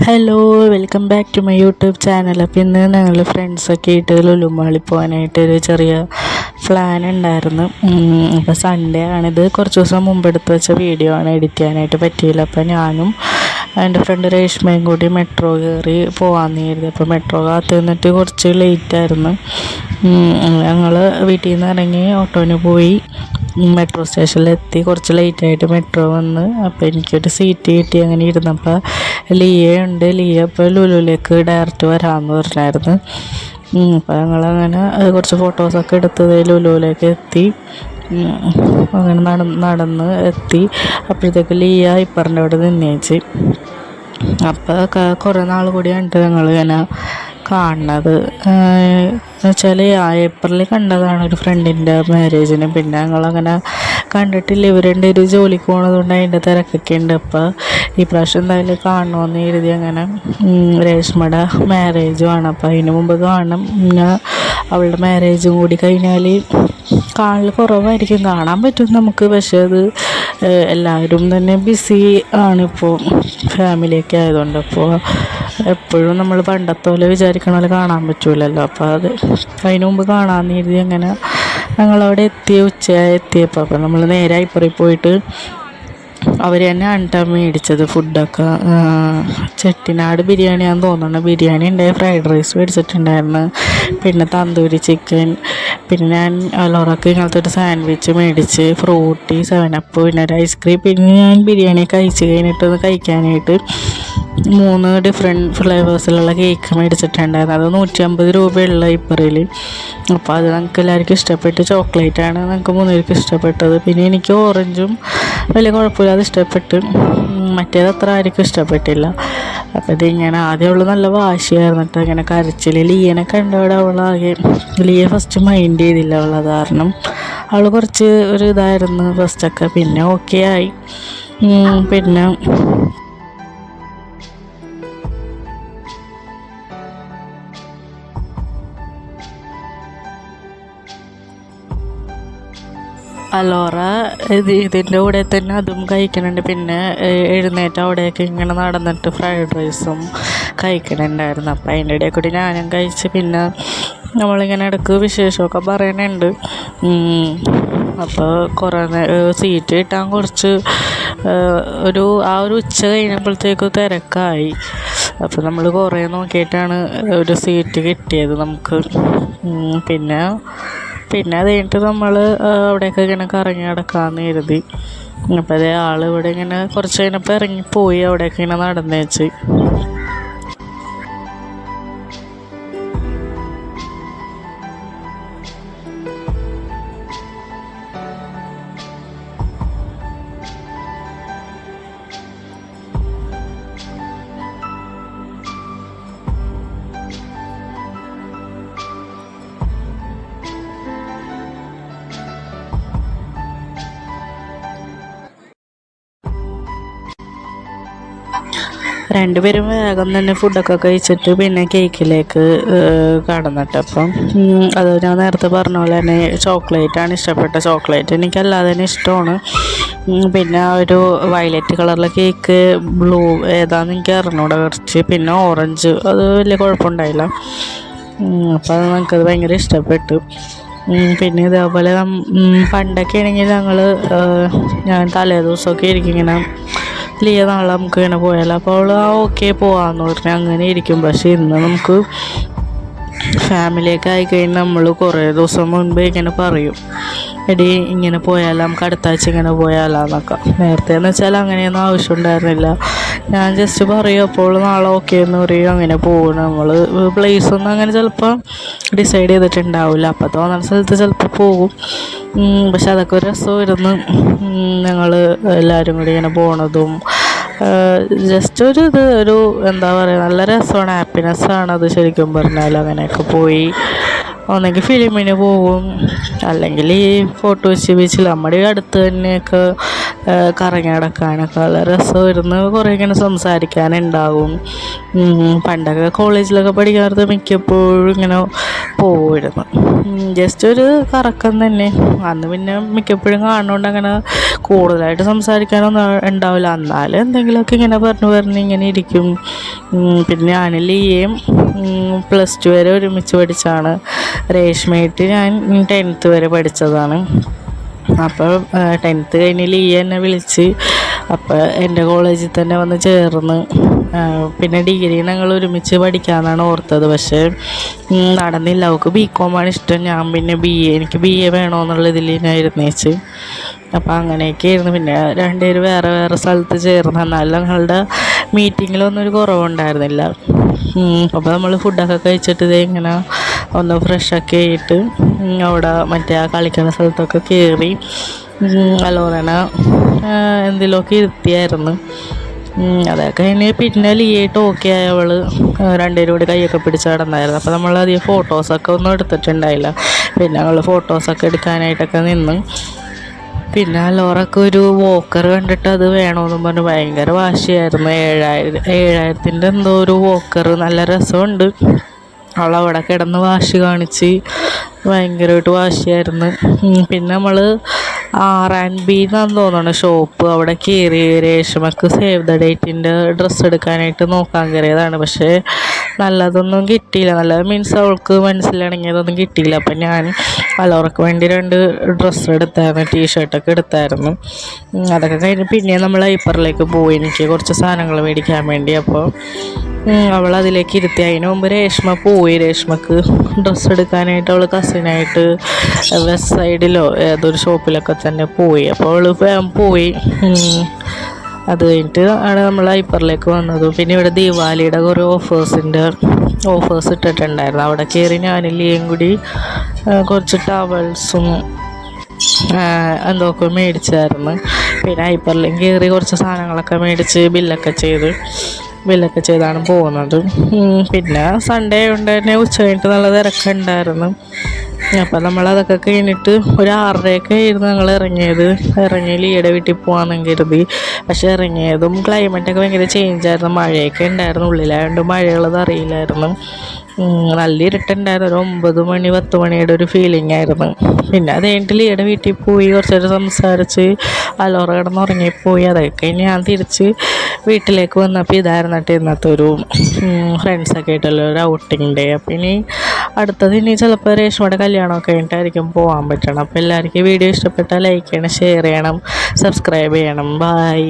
Hello, welcome back to my YouTube channel. അപ്പോൾ ഇന്ന് ഞങ്ങൾ ഫ്രണ്ട്സൊക്കെ ആയിട്ട് ലുലുമാളിൽ പോകാനായിട്ടൊരു ചെറിയ പ്ലാൻ ഉണ്ടായിരുന്നു. അപ്പോൾ സൺഡേ ആണിത്. കുറച്ച് ദിവസം മുമ്പ് എടുത്ത് വെച്ച വീഡിയോ ആണ്, എഡിറ്റ് ചെയ്യാനായിട്ട് പറ്റിയില്ല. അപ്പോൾ ഞാനും എൻ്റെ ഫ്രണ്ട് രേഷ്മയും കൂടി മെട്രോ കയറി പോകാമെന്ന് കരുതി. അപ്പോൾ മെട്രോ കാത്ത് നിന്നിട്ട് കുറച്ച് ലേറ്റായിരുന്നു. ഞങ്ങൾ വീട്ടിൽ നിന്ന് ഇറങ്ങി ഓട്ടോന് പോയി മെട്രോ സ്റ്റേഷനിലെത്തി. കുറച്ച് ലേറ്റായിട്ട് മെട്രോ വന്ന്. അപ്പോൾ എനിക്കൊരു സീറ്റ് കിട്ടി. അങ്ങനെ ഇരുന്നപ്പോൾ ലിയ ഇപ്പോൾ ലുലുവിലേക്ക് ഡയറക്റ്റ് വരാമെന്ന് പറഞ്ഞായിരുന്നു. അപ്പോൾ ഞങ്ങളങ്ങനെ കുറച്ച് ഫോട്ടോസൊക്കെ എടുത്തത് ലുലുവിലേക്ക് എത്തി. അങ്ങനെ നടന്ന് എത്തി. അപ്പോഴത്തേക്ക് ലിയ ഇപ്പറിൻ്റെ അവിടെ നിന്നേച്ച്. അപ്പോൾ കുറേ നാൾ കൂടിയാണ് ഞങ്ങളിങ്ങനെ കാണുന്നത്. എന്നുവെച്ചാൽ ഏപ്രിലിൽ കണ്ടതാണ് ഒരു ഫ്രണ്ടിൻ്റെ മാരേജിന്. പിന്നെ ഞങ്ങളങ്ങനെ കണ്ടിട്ടില്ല. ഇവരുടെ ഒരു ജോലിക്ക് പോകണതുകൊണ്ട് അതിൻ്റെ തിരക്കൊക്കെ ഉണ്ട്. അപ്പോൾ ഈ പ്രാവശ്യം എന്തായാലും കാണണമെന്ന് കരുതി അങ്ങനെ രേഷ്മയുടെ മാരേജുമാണ്. അപ്പോൾ അതിന് മുമ്പ് കാണണം. പിന്നെ അവളുടെ മാരേജും കൂടി കഴിഞ്ഞാൽ കാണൽ കുറവായിരിക്കും. കാണാൻ പറ്റും നമുക്ക്, പക്ഷേ അത് എല്ലാവരും തന്നെ ബിസി ആണിപ്പോൾ, ഫാമിലിയൊക്കെ ആയതുകൊണ്ട്. അപ്പോൾ എപ്പോഴും നമ്മൾ പണ്ടത്തെ പോലെ വിചാരിക്കണ പോലെ കാണാൻ പറ്റൂലല്ലോ. അപ്പോൾ അത് അതിന് മുമ്പ് കാണാമെന്ന് കരുതി അങ്ങനെ ഞങ്ങളവിടെ ഉച്ചയായി അപ്പോൾ നമ്മൾ നേരെ അയിപ്പറി പോയിട്ട് അവർ തന്നെ മേടിച്ചത് ഫുഡൊക്കെ. ചെട്ടിനാട് ബിരിയാണിയാണെന്ന് തോന്നുന്നു. ബിരിയാണി ഉണ്ടായി, ഫ്രൈഡ് റൈസ് മേടിച്ചിട്ടുണ്ടായിരുന്നു, പിന്നെ തന്തൂരി ചിക്കൻ, പിന്നെ ഞാൻ അലോറക്ക് ഇങ്ങനത്തെ ഒരു സാൻഡ്വിച്ച് മേടിച്ച്, ഫ്രൂട്ടി, 7up, പിന്നെ ഒരു ഐസ്ക്രീം. പിന്നെ ഞാൻ ബിരിയാണി കഴിച്ച് കഴിഞ്ഞിട്ടൊന്ന് കഴിക്കാനായിട്ട് 3 ഡിഫറെൻറ്റ് ഫ്ലേവേഴ്സിലുള്ള കേക്ക് മേടിച്ചിട്ടുണ്ടായിരുന്നു. അത് 150 രൂപയുള്ള ഇപ്പറിൽ. അപ്പോൾ അത് ഞങ്ങൾക്ക് എല്ലാവർക്കും ഇഷ്ടപ്പെട്ട്. ചോക്ലേറ്റാണ് ഞങ്ങൾക്ക് 3 പേർക്ക് ഇഷ്ടപ്പെട്ടത്. പിന്നെ എനിക്ക് ഓറഞ്ചും വലിയ കുഴപ്പമില്ലാതെ ഇഷ്ടപ്പെട്ട്. മറ്റേത് അത്ര ആർക്കും ഇഷ്ടപ്പെട്ടില്ല. അപ്പോൾ ഇതിങ്ങനെ ആദ്യം നല്ല വാശിയായിരുന്നിട്ട് ഇങ്ങനെ കരച്ചിൽ. ലിയനെ കണ്ടവിടെ അവളാകെ, ലിയ ഫസ്റ്റ് മൈൻഡ് ചെയ്തില്ല. അവളത് കാരണം അവൾ കുറച്ച് ഒരു ഇതായിരുന്നു ഫസ്റ്റൊക്കെ. പിന്നെ ഓക്കെ ആയി. പിന്നെ അലോറ ഇതിൻ്റെ കൂടെ തന്നെ അതും കഴിക്കുന്നുണ്ട്. പിന്നെ എഴുന്നേറ്റ് അവിടേക്ക് ഇങ്ങനെ നടന്നിട്ട് ഫ്രൈഡ് റൈസും കഴിക്കണുണ്ടായിരുന്നു. അപ്പോൾ അതിൻ്റെ ഇടയിൽ കൂടി ഞാനും കഴിച്ച്. പിന്നെ നമ്മളിങ്ങനെ ഇടയ്ക്ക് വിശേഷമൊക്കെ പറയണുണ്ട്. അപ്പോൾ കുറേ സീറ്റ് കിട്ടാൻ കുറച്ച് ഒരു ഉച്ച കഴിഞ്ഞപ്പോഴത്തേക്ക് തിരക്കായി. അപ്പോൾ നമ്മൾ കുറേ നോക്കിയിട്ടാണ് ഒരു സീറ്റ് കിട്ടിയത് നമുക്ക്. പിന്നെ അത് കഴിഞ്ഞിട്ട് നമ്മൾ അവിടെയൊക്കെ ഇങ്ങനെ കറങ്ങി നടക്കാമെന്ന് കരുതി. അപ്പോൾ അതേ ഇവിടെ ഇങ്ങനെ കുറച്ച് കഴിഞ്ഞപ്പോൾ ഇറങ്ങിപ്പോയി. അവിടെയൊക്കെ ഇങ്ങനെ നടന്നേച്ച്. രണ്ടുപേരും വേഗം തന്നെ ഫുഡൊക്കെ കഴിച്ചിട്ട് പിന്നെ കേക്കിലേക്ക് കടന്നിട്ട്. അപ്പം അത് ഞാൻ നേരത്തെ പറഞ്ഞ പോലെ തന്നെ ചോക്ലേറ്റാണ് ഇഷ്ടപ്പെട്ട. ചോക്ലേറ്റ് എനിക്കല്ലാതെ തന്നെ ഇഷ്ടമാണ്. പിന്നെ ഒരു വയലറ്റ് കളറിലെ കേക്ക്, ബ്ലൂ ഏതാണെന്ന് എനിക്ക് അറിഞ്ഞൂടെ കുറച്ച്, പിന്നെ ഓറഞ്ച്, അത് വലിയ കുഴപ്പമുണ്ടായില്ല. അപ്പോൾ അത് നമുക്കത് ഭയങ്കര ഇഷ്ടപ്പെട്ടു. പിന്നെ ഇതേപോലെ പണ്ടൊക്കെ ആണെങ്കിൽ ഞാൻ തലേ ദിവസമൊക്കെ ആയിരിക്കും ഇങ്ങനെ ലിയ നാളെ നമുക്ക് ഇങ്ങനെ പോയാലോ. അപ്പോൾ അവൾ ഓക്കെ പോകാമെന്ന് പറഞ്ഞാൽ അങ്ങനെ ഇരിക്കും. പക്ഷേ ഇന്ന് നമുക്ക് ഫാമിലിയൊക്കെ ആയിക്കഴിഞ്ഞാൽ നമ്മൾ കുറേ ദിവസം മുൻപ് ഇങ്ങനെ പറയും, എടി ഇങ്ങനെ പോയാലോ, നമുക്ക് അടുത്ത ആഴ്ച ഇങ്ങനെ പോയാലോ എന്നൊക്കെ. നേരത്തെ എന്ന് വെച്ചാൽ അങ്ങനെയൊന്നും ആവശ്യം ഉണ്ടായിരുന്നില്ല. ഞാൻ ജസ്റ്റ് പറയും, അപ്പോൾ നാളെ ഓക്കെ എന്ന് പറയും, അങ്ങനെ പോകും. നമ്മൾ പ്ലേസൊന്നും അങ്ങനെ ചിലപ്പോൾ ഡിസൈഡ് ചെയ്തിട്ടുണ്ടാവില്ല. അപ്പോൾ തോന്നുന്ന സ്ഥലത്ത് ചിലപ്പോൾ പോകും. പക്ഷെ അതൊക്കെ ഒരു രസമായിരുന്നു. ഞങ്ങൾ എല്ലാവരും കൂടി ഇങ്ങനെ പോണതും ജസ്റ്റ് ഒരു എന്താ പറയുക, നല്ല രസമാണ്, ഹാപ്പിനെസ്സാണത് ശരിക്കും പറഞ്ഞാൽ. അങ്ങനെയൊക്കെ പോയി ഒന്നെങ്കിൽ ഫിലിമിന് പോകും, അല്ലെങ്കിൽ ഈ ഫോട്ടോ ബീച്ചിൽ നമ്മുടെ അടുത്ത് തന്നെയൊക്കെ കറങ്ങി നടക്കാനൊക്കെ നല്ല രസമായിരുന്നു. കുറേ ഇങ്ങനെ സംസാരിക്കാനുണ്ടാവും. പണ്ടൊക്കെ കോളേജിലൊക്കെ പഠിക്കാറുണ്ട് മിക്കപ്പോഴും ഇങ്ങനെ പോവുമായിരുന്നു. ജസ്റ്റ് ഒരു കറക്കം തന്നെ. അന്ന് പിന്നെ മിക്കപ്പോഴും കാണുന്നതുകൊണ്ട് അങ്ങനെ കൂടുതലായിട്ട് സംസാരിക്കാനൊന്നും ഉണ്ടാവില്ല. എന്നാലും എന്തെങ്കിലുമൊക്കെ ഇങ്ങനെ പറഞ്ഞ് ഇങ്ങനെ ഇരിക്കും. പിന്നെ ഞാനും ലിയയും +2 വരെ ഒരുമിച്ച് പഠിച്ചാണ്. രേഷ്മയായിട്ട് ഞാൻ 10th വരെ പഠിച്ചതാണ്. അപ്പോൾ 10th കഴിഞ്ഞ് ലിയ എന്നെ വിളിച്ച് അപ്പോൾ എൻ്റെ കോളേജിൽ തന്നെ വന്ന് ചേർന്ന്. പിന്നെ ഡിഗ്രി ഞങ്ങൾ ഒരുമിച്ച് പഠിക്കാമെന്നാണ് ഓർത്തത്. പക്ഷേ നടന്നില്ല. അവൾക്ക് BCom ഇഷ്ടം. ഞാൻ പിന്നെ എനിക്ക് BA വേണമെന്നുള്ള ഇതിൽ ഞാൻ ഇരുന്നേച്ച്. അപ്പോൾ അങ്ങനെയൊക്കെയായിരുന്നു. പിന്നെ രണ്ടുപേരും വേറെ വേറെ സ്ഥലത്ത് ചേർന്ന്. എന്നാലും ഞങ്ങളുടെ മീറ്റിങ്ങിലൊന്നും ഒരു കുറവുണ്ടായിരുന്നില്ല. അപ്പോൾ നമ്മൾ ഫുഡൊക്കെ കഴിച്ചിട്ട് ഇങ്ങനെ ഒന്ന് ഫ്രഷൊക്കെ ആയിട്ട് അവിടെ മറ്റേ ആ കളിക്കുന്ന സ്ഥലത്തൊക്കെ കയറി അലോറനെ എന്തെങ്കിലുമൊക്കെ ഇരുത്തിയായിരുന്നു. അതൊക്കെ കഴിഞ്ഞ് പിന്നെ ലിയായിട്ട് ഓക്കെ ആയ അവൾ രണ്ടുപേരും കൂടി കൈയൊക്കെ പിടിച്ച് കിടന്നായിരുന്നു. അപ്പോൾ നമ്മൾ അധികം ഫോട്ടോസൊക്കെ ഒന്നും എടുത്തിട്ടുണ്ടായില്ല. പിന്നെ ഞങ്ങൾ ഫോട്ടോസൊക്കെ എടുക്കാനായിട്ടൊക്കെ നിന്ന്. പിന്നെ അലോറൊക്കെ ഒരു വോക്കർ കണ്ടിട്ട് അത് വേണമെന്നും പറഞ്ഞ് ഭയങ്കര വാശിയായിരുന്നു. 7000 എന്തോ ഒരു വോക്കർ, നല്ല രസമുണ്ട്. അവളവിടെ കിടന്ന് വാശി കാണിച്ച് ഭയങ്കരമായിട്ട് വാശിയായിരുന്നു. പിന്നെ നമ്മൾ R&B എന്നാന്ന് തോന്നുന്നു ഷോപ്പ്. അവിടെ കയറി രേഷ്മക്ക് സേവ് ദ ഡേറ്റിൻ്റെ ഡ്രസ്സ് എടുക്കാനായിട്ട് നോക്കാൻ കയറിയതാണ്. പക്ഷേ നല്ലതൊന്നും കിട്ടിയില്ല. നല്ലത് മീൻസ് അവൾക്ക് മനസ്സിലിണങ്ങിയതൊന്നും കിട്ടിയില്ല. അപ്പം ഞാൻ അലോറക്ക് വേണ്ടി 2 ഡ്രസ്സ് എടുത്തായിരുന്നു, ടീഷർട്ടൊക്കെ എടുത്തായിരുന്നു. അതൊക്കെ കഴിഞ്ഞ് പിന്നെ നമ്മൾ ഹൈപ്പറിലേക്ക് പോയി എനിക്ക് കുറച്ച് സാധനങ്ങൾ മേടിക്കാൻ വേണ്ടി. അപ്പോൾ അവൾ അതിലേക്ക് ഇരുത്തി. അതിന് മുമ്പ് രേഷ്മ പോയി. രേഷ്മക്ക് ഡ്രസ്സ് എടുക്കാനായിട്ട് അവൾ കസിനായിട്ട് വെസ്റ്റ് സൈഡിലോ ഏതൊരു ഷോപ്പിലൊക്കെ തന്നെ പോയി. അപ്പോൾ അവൾ പോയി. അത് കഴിഞ്ഞിട്ട് ആണ് നമ്മൾ ഹൈപ്പറിലേക്ക് വന്നത്. പിന്നെ ഇവിടെ ദീപാവലിയുടെ കുറേ ഓഫേഴ്സ് ഇട്ടിട്ടുണ്ടായിരുന്നു. അവിടെ കയറി ഞാനും ലിയയും കൂടി കുറച്ച് ടവൽസും എന്തൊക്കെ മേടിച്ചായിരുന്നു. പിന്നെ ഹൈപ്പറിലും കയറി കുറച്ച് സാധനങ്ങളൊക്കെ മേടിച്ച് ബില്ലൊക്കെ ചെയ്താണ് പോകുന്നത്. പിന്നെ സൺഡേ കൊണ്ട് തന്നെ ഉച്ച കഴിഞ്ഞിട്ട് നല്ല തിരക്കുണ്ടായിരുന്നു. അപ്പം നമ്മളതൊക്കെ കഴിഞ്ഞിട്ട് ഒരു 6:30 ആയിരുന്നു ഞങ്ങൾ ഇറങ്ങി ലിയയുടെ വീട്ടിൽ പോകാമെന്ന് കരുതി. പക്ഷേ ഇറങ്ങിയതും ക്ലൈമറ്റൊക്കെ ഭയങ്കര ചേഞ്ചായിരുന്നു. മഴയൊക്കെ ഉണ്ടായിരുന്നു. ഉള്ളിലായതുകൊണ്ട് മഴയുള്ളത് അറിയില്ലായിരുന്നു. നല്ല ഇരുട്ടുണ്ടായിരുന്നു. ഒരു 9 മണി 10 മണിയുടെ ഒരു ഫീലിംഗ് ആയിരുന്നു. പിന്നെ അത് കഴിഞ്ഞിട്ട് ലിയയുടെ വീട്ടിൽ പോയി കുറച്ച് നേരം സംസാരിച്ച് അലോറ കിടന്നുറങ്ങിപ്പോയി. അതൊക്കെ ഞാൻ തിരിച്ച് വീട്ടിലേക്ക് വന്നപ്പോൾ ഇതായിരുന്നു ഇന്നത്തെ ഒരു ഫ്രണ്ട്സൊക്കെ ആയിട്ടുള്ള ഒരു ഔട്ടിങ് ഡേ. അപ്പം ഇനി ചിലപ്പോൾ രേഷ്മയുടെ കല്യാണമൊക്കെ കഴിഞ്ഞിട്ടായിരിക്കും പോകാൻ പറ്റണം. അപ്പോൾ എല്ലാവർക്കും വീഡിയോ ഇഷ്ടപ്പെട്ടാൽ ലൈക്ക് ചെയ്യണം, ഷെയർ ചെയ്യണം, സബ്സ്ക്രൈബ് ചെയ്യണം. ബൈ.